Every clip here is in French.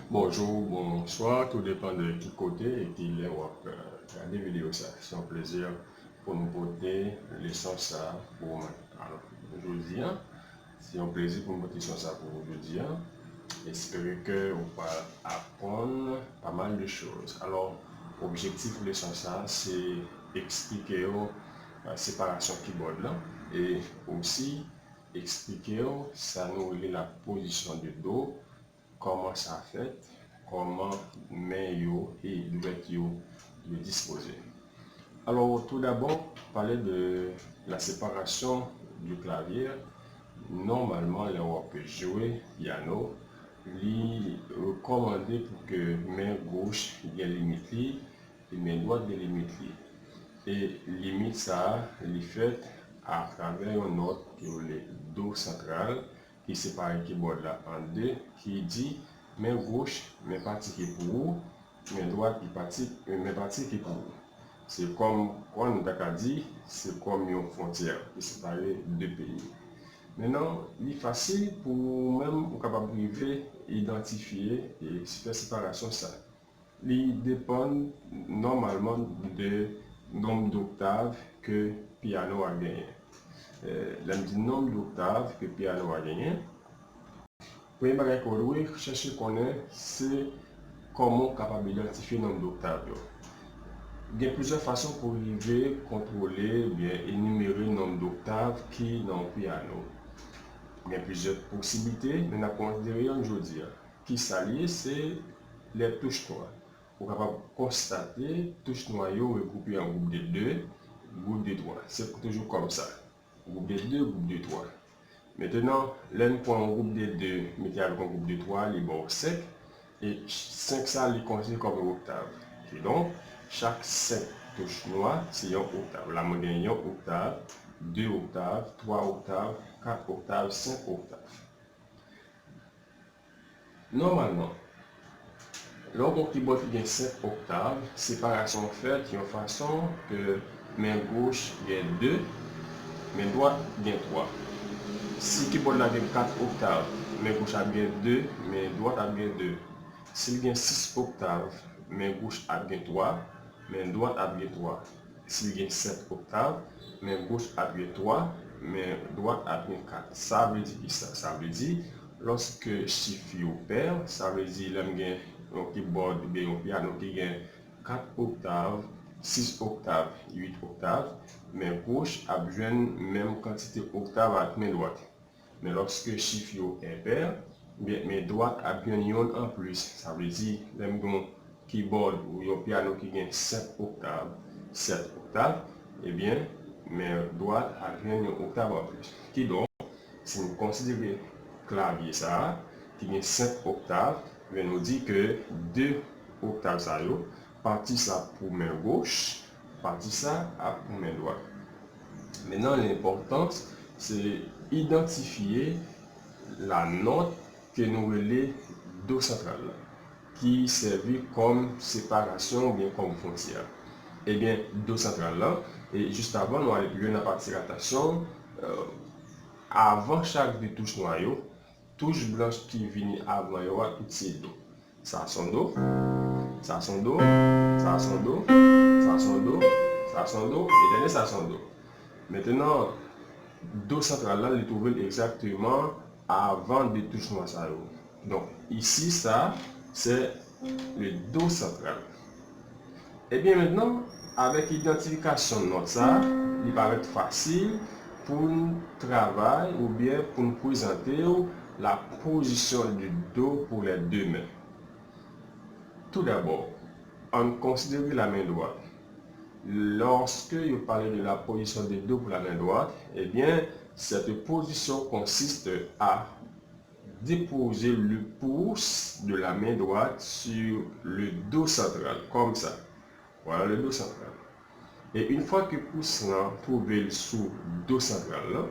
Bonjour, bonsoir, tout dépend de qui côté et qui est ou regarder vidéo ça. C'est un plaisir pour nous porter leçon ça pour moi. Alors, aujourd'hui, c'est un plaisir pour nous porter leçon ça pour aujourd'hui. J'espère que on va apprendre pas mal de choses. Alors, l'objectif de leçon ça, c'est expliquer la séparation keyboard là et aussi expliquer ça nous la position de dos, comment ça fait, comment main et doigt le disposer. Alors tout d'abord, parler de la séparation du clavier. Normalement, là on peut jouer piano, lui recommander pour que main gauche ait limite et main droite ait limite. Et limite ça, il fait à travers une note qui est le do central qui sépare le keyboard là en deux, qui dit main gauche, main partie qui est pour vous, main droite, main partie qui est pour vous. C'est comme quand on a dit, c'est comme une frontière qui sépare deux pays. Maintenant, il est facile pour même capable de identifier et faire séparation ça. Il dépend normalement de nombre d'octaves que piano a gagné. Le nombre d'octaves que piano a gagné. Premier bagage qu'on doit chercher connaître, c'est comment capable d'identifier le nombre d'octaves. Il y a plusieurs façons pour arriver, contrôler, bien énumérer le nombre d'octaves qui est dans le piano. Il y a plusieurs possibilités, mais on a considéré aujourd'hui. Qui s'allie, c'est les touches noires. Vous êtes capable de constater touches noyaux regroupées en groupe de 2, groupe de 3. C'est toujours comme ça. Groupe de 2, groupe de 3. Maintenant, l'un prend un groupe de 2, mettez avec un groupe de 3, les bords sec. Et 5 ça, les considère comme une octave. Et donc, chaque 5 touches noires, c'est une octave. La moyenne est une octave, 2 octaves, 3 octaves, 4 octaves, 5 octaves. Normalement, lorsqu'on keyboard qui a 5 octaves, séparation faite de façon que main gauche gagne 2, main droite gagne 3. Si le keyboard a 4 octaves, main gauche a gagne 2, main droite a gagne 2. S'il gagne 6 octaves, main gauche a gagne 3, main droite a gagne 3. S'il gagne 7 octaves, main gauche a gagne 3, main droite a gagne 4. Ça veut dire ça. Ça veut dire, lorsque chiffre perd, ça veut dire l'homme gagne un keyboard ou bien un piano qui gagne 4 octaves, 6 octaves, 8 octaves, main gauche a besoin même quantité octaves avec main droite. Mais lorsque chiffre est impair, mes droites a bien une en plus. Ça veut dire, même un keyboard ou un piano qui gagne 5 octaves, 7 octaves, eh bien, mes droites a bien une octave en plus. Qui donc, si nous considérons clavier ça, qui gagne 5 octaves, bien nous dit que 2 octaves ça partie ça pour main gauche, partie ça pour main droite. Maintenant, l'importance, c'est identifier la note que nous relais do central, qui servit comme séparation ou bien comme frontière. Eh bien, do central là, et juste avant, nous allons plus loin dans la partie ratation, avant chaque des touches noyaux, touche blanche qui vient avant, il y aura tout c'est do. Ça son do, ça son do, ça son do, ça son do, ça son do, et dernier ça son do. Maintenant, do central là, il est trouvé exactement avant des touches noires. Donc ici, ça, c'est le do central. Et bien maintenant, avec l'identification de note ça, il paraît facile pour nous travailler ou bien pour nous présenter la position du do pour les deux mains. Tout d'abord, on considère la main droite. Lorsque je parle de la position des do pour la main droite, eh bien, cette position consiste à déposer le pouce de la main droite sur le do central, comme ça. Voilà le do central. Et une fois que le pouce là trouvé sous le do central, là,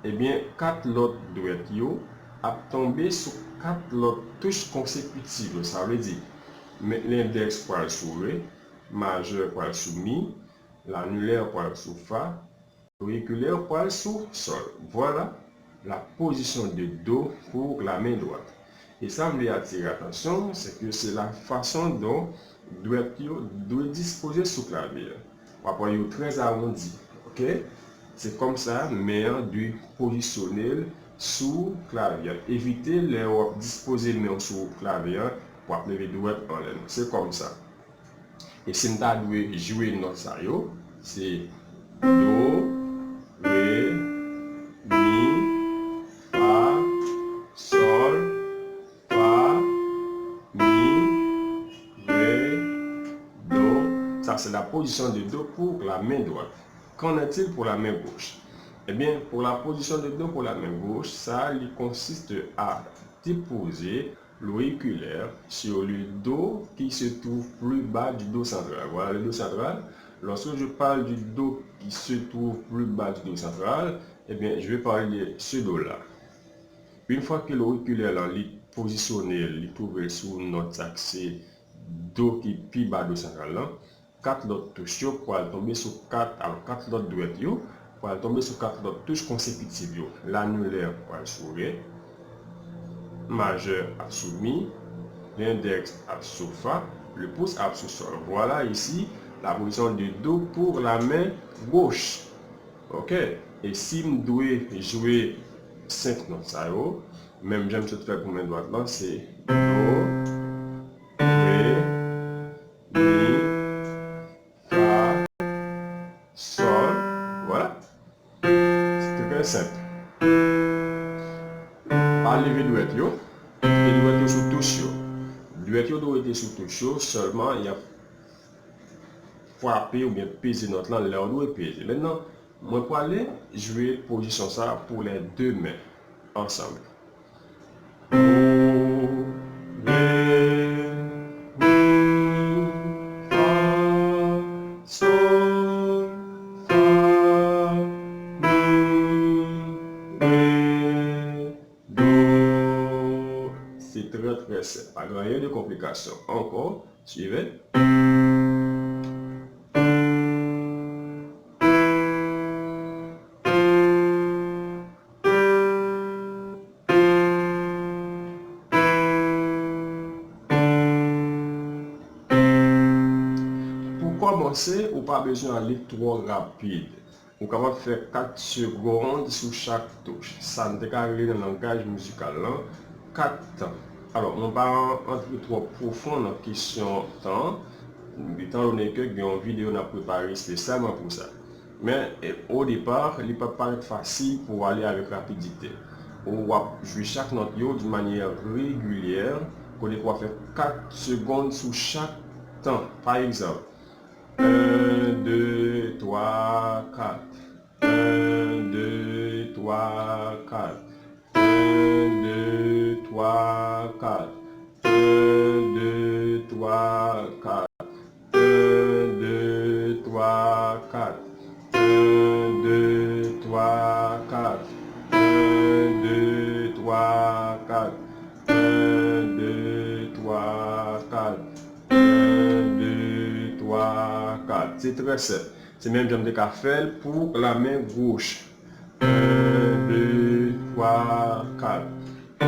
eh bien, 4 autres doigts a tombé sur 4 autres touches consécutives. Ça veut dire, l'index pour le sous ré, majeur pour le sous mi, l'annulaire pour le sous fa, L'auriculaire pour aller sur sol. Voilà la position de dos pour la main droite. Et ça me attirer l'attention, c'est que c'est la façon dont doit disposer sous clavier. Après, il est très arrondi. Ok? C'est comme ça, mais de positionner sous clavier. Évitez les disposer main sous clavier pour appeler doigt en l'air. C'est comme ça. Et si nous devons jouer notre sayo, c'est do, ré, mi, fa, sol, fa, mi, ré, do. Ça c'est la position de do pour la main droite. Qu'en est-il pour la main gauche? Eh bien, pour la position de do pour la main gauche, ça il consiste à déposer l'auriculaire sur le dos qui se trouve plus bas du dos central. Voilà le dos central. Lorsque je parle du dos qui se trouve plus bas du dos central, eh bien, je vais parler de ce dos-là. Une fois que l'auriculaire est positionné, il est trouvé sur notre axe dos qui est plus bas du dos central, 4 autres touches pour tomber sur 4 autres doigts pour tomber sur 4 autres touches consécutives. L'annulaire pour le sourire, majeur à soumis, l'index à sous fa, le pouce à sous sol. Voilà ici la position du dos pour la main gauche. Ok? Et si je dois jouer 5 notes, ça même j'aime ce faire pour main droite là, c'est do, ré, mi, fa, sol. Voilà. C'est très simple. Pas lever douette yo. Et douette yo sous touche yo. Douette yo doit être sous touche yo, seulement il y a frapper ou bien peser notre langue, là on doit peser. Maintenant, moi pour aller, je vais position ça pour les deux mains ensemble. Do, ré, mi, fa, sol, fa, mi, ré, do. C'est très simple, pas rien de complication. Encore, suivez. Pour commencer, vous n'avez pas besoin d'aller trop rapide. Vous pouvez faire 4 secondes sur chaque touche. Ça ne pas dans le langage musical. 4 temps. Alors, on va entrer trop profond dans la question temps. Étant donné que j'ai une vidéo préparée spécialement pour ça. Mais au départ, il peut paraître facile pour aller avec rapidité. On va jouer chaque note d'une manière régulière. On va faire 4 secondes sur chaque temps. Par exemple, 1, 2, 3, 4. 1, 2, 3, 4. 1, 2, 3, 4. 1, 2, 3, 4. 1, 2, 3, 4. 1, 2, 3, 4. 1, 2, 3, 4. 1, 2, 3, 4. 1, 2, 3, 4. C'est très simple. C'est même j'aime de faire pour la main gauche. 1, 2, 3, 4. 1,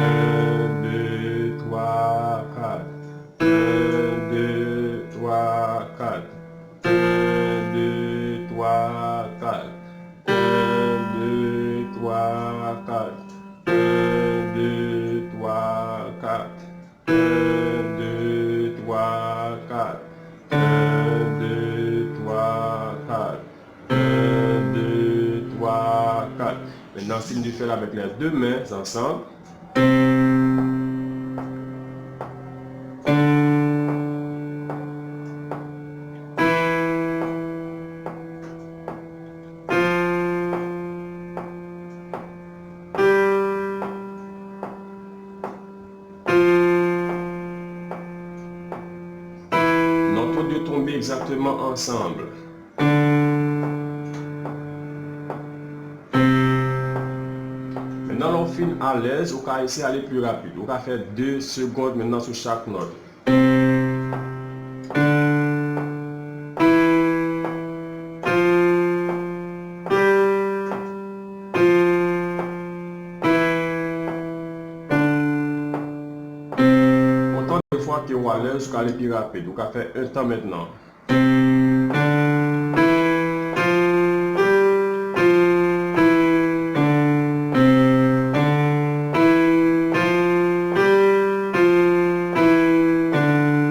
2, 3, 4. 1, 2, 3, 4. 1, 2, 3, 4. 1, 2, 3, 4. 1, 2, 3, 4. 1, 2, 3, 4. 1, 2, 3, 4. 1, 2, 3, 4. Maintenant, si nous faisons avec les deux mains ensemble. Notre de tomber exactement ensemble. Maintenant, on finit à l'aise, on va essayer d'aller plus rapide. On va faire 2 secondes maintenant sur chaque note. Une fois que vous êtes à l'aise, vous allez plus rapide. Vous allez faire un temps maintenant.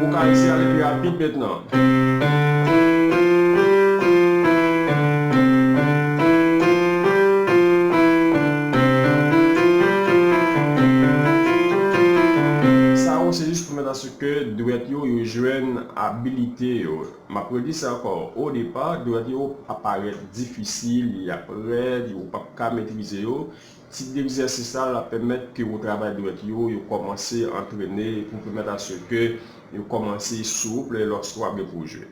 Vous allez essayer d'aller plus rapide maintenant. C'est juste pour mettre à ce que duet yo joue habilité. Ma dit ça encore. Au départ, duet yo apparaît difficile, et après, il pas qu'à maîtriser yo. Petit exercice ça la permettre que vous travaillez duet yo commencez à entraîner pour permettre à ce que vous commencez souple lorsque vous avez pour jouer.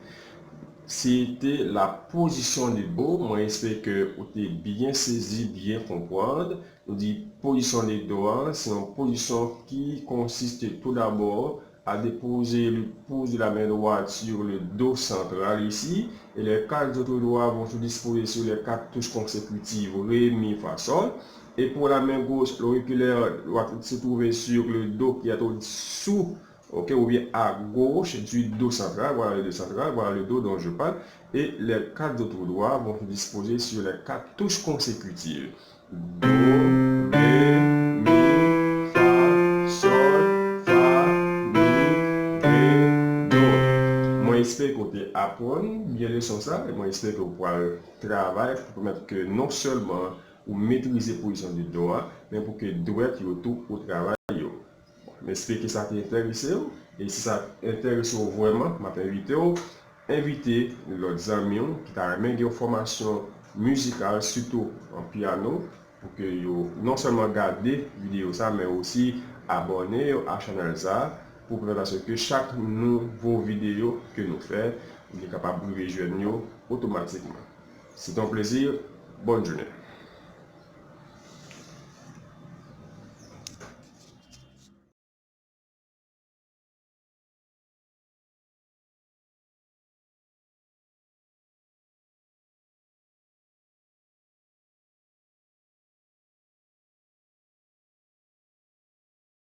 C'était la position du dos. Moi, j'espère que vous avez bien saisi, bien comprendre. On dit position des doigts, c'est une position qui consiste tout d'abord à déposer le pouce de la main droite sur le dos central ici. Et les 4 autres doigts vont se disposer sur les 4 touches consécutives Ré, Mi, Fa, Sol. Et pour la main gauche, l'auriculaire doit se trouver sur le dos qui est au-dessous. Ok, ou bien à gauche du dos central, voilà le dos central, voilà le dos dont je parle, et les 4 autres doigts vont se disposer sur les 4 touches consécutives. Do, Ré, Mi, Fa, Sol, Fa, Mi, Ré, Do. Moi, j'espère que vous apprenez bien les sons ça, et moi, j'espère que vous pourrez travailler pour permettre que non seulement vous maîtrisez la position du doigt, mais pour que le doigt soit tout au travail. J'espère que ça t'intéresse et si ça t'intéresse vraiment, je inviter l'autre amis qui t'a remis des formations musicales, surtout en piano, pour que non seulement regarder vidéo ça, mais aussi abonner à la chaîne ça pour que chaque nouveau vidéo que nous faisons, est capable de rejoindre automatiquement. C'est un plaisir. Bonne journée.